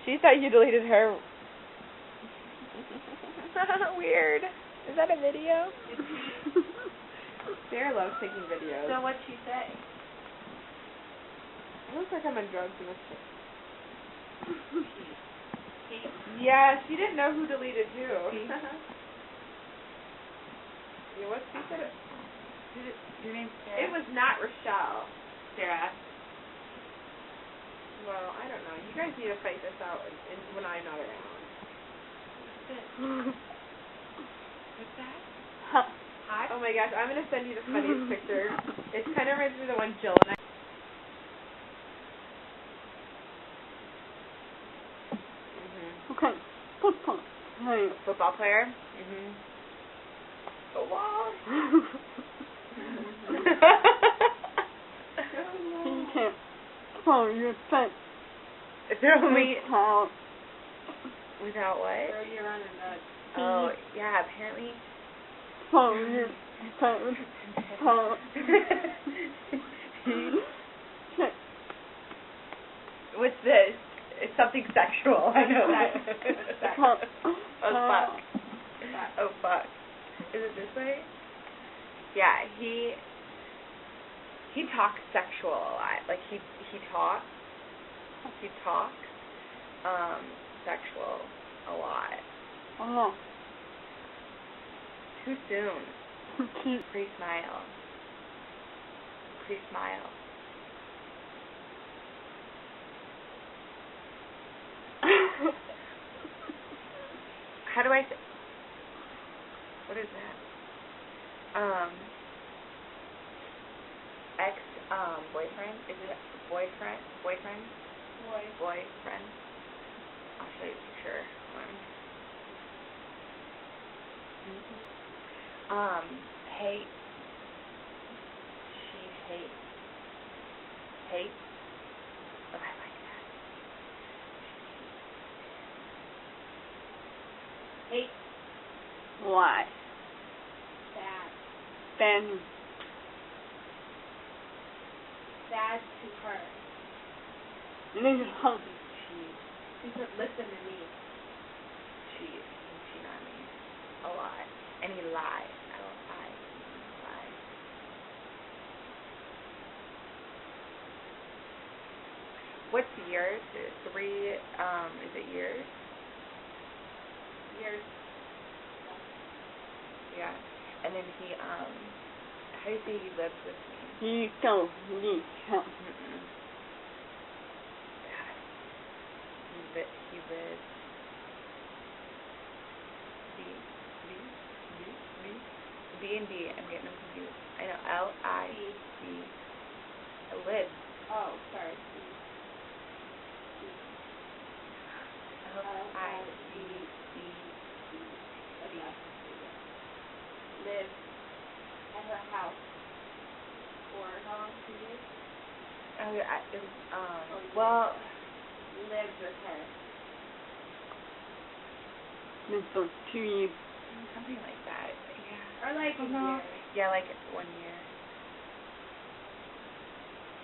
She thought you deleted her. Weird. Is that a video? Sarah loves taking videos. So what'd she say? It looks like I'm on drugs in this picture. Yeah, she didn't know who deleted who. Yeah, what she said? Your name's Sarah? It was not Rochelle. Sarah. Well, I don't know. You guys need to fight this out when I'm not around. What's that? Hot? Oh my gosh, I'm gonna send you the funniest picture. It kind of reminds me of the one Jill and I. Okay. Football. Hey. Football player? Mhm. Football. You can't throw your face. Throw me Out. without what? Throw you around in the... Oh, yeah, apparently. Throw your face. Out. What's this? It's something sexual. I know that. Oh, fuck. Oh, fuck. Is it this way? Yeah, he talks sexual a lot. Like, he talks sexual a lot. Oh. Too soon. Pre-smile. Pre-smile. How do I say? What is that? Boyfriend? Is it boyfriend? Boyfriend? Boyfriend. I'll show you a picture. Hate. She hates. Hate. Oh, I like that. Hate. Why? Sad. Then. Sad to her. Little hug. She said, listen to me. She not me. A lot. And he lies. I don't lie. Lie. What's yours? Three, is it years? Years. Yeah. And then he, how do you say he lives with me? You don't need help. Mm-mm. He lives. B and D. I'm getting them confused. I know. L-I-C. Lives. Oh, sorry. L-I-C-C. Live at her house for how long? 2 years? Oh, yeah. Well, Lives with her. Little 2 years. something like that. Yeah. Or like a year. Yeah, like 1 year.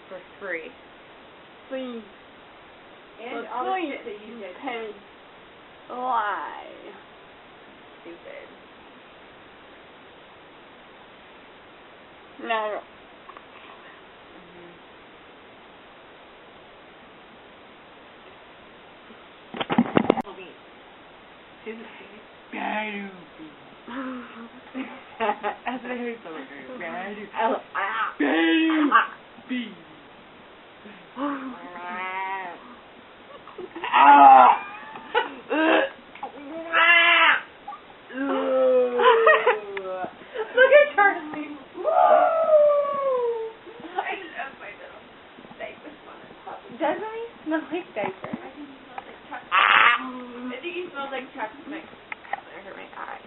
For free. 3. And all the shit that you did. Pay. Why? Stupid. No. She's a baby. That's what I heard someone say. Baby. Baby. Look at Charlie. I love my little diaper smelling puppy. Doesn't he smell like diaper? I think he smells like Chuck. I think he smells like Chuck Smith. I hurt my eye.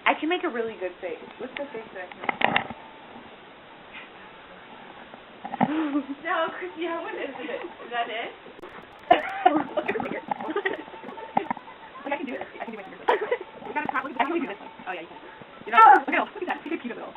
I can make a really good face. What's the face that I can make? No, Christina, what is it? Is that it? Look at her fingers. Look, I can do it. I can do my fingers. We gotta try. I can only do this one. Oh yeah, you can. You know, look at that. She's a cute little.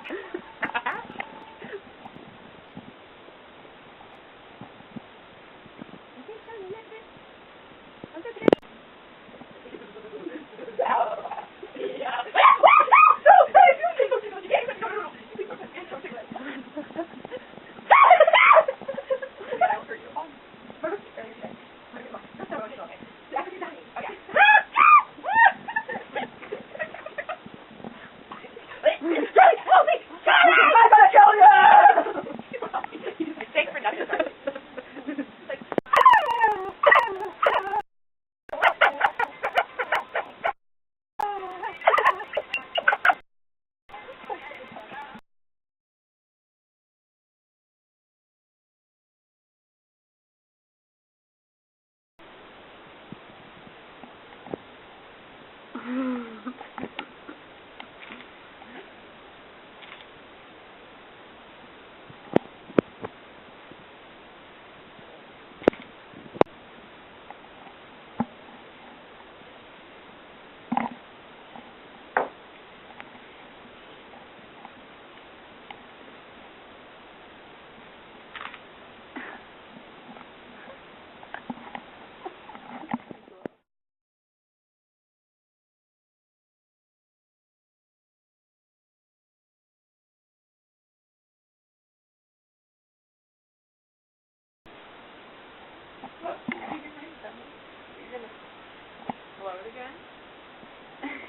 load again?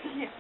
Yeah.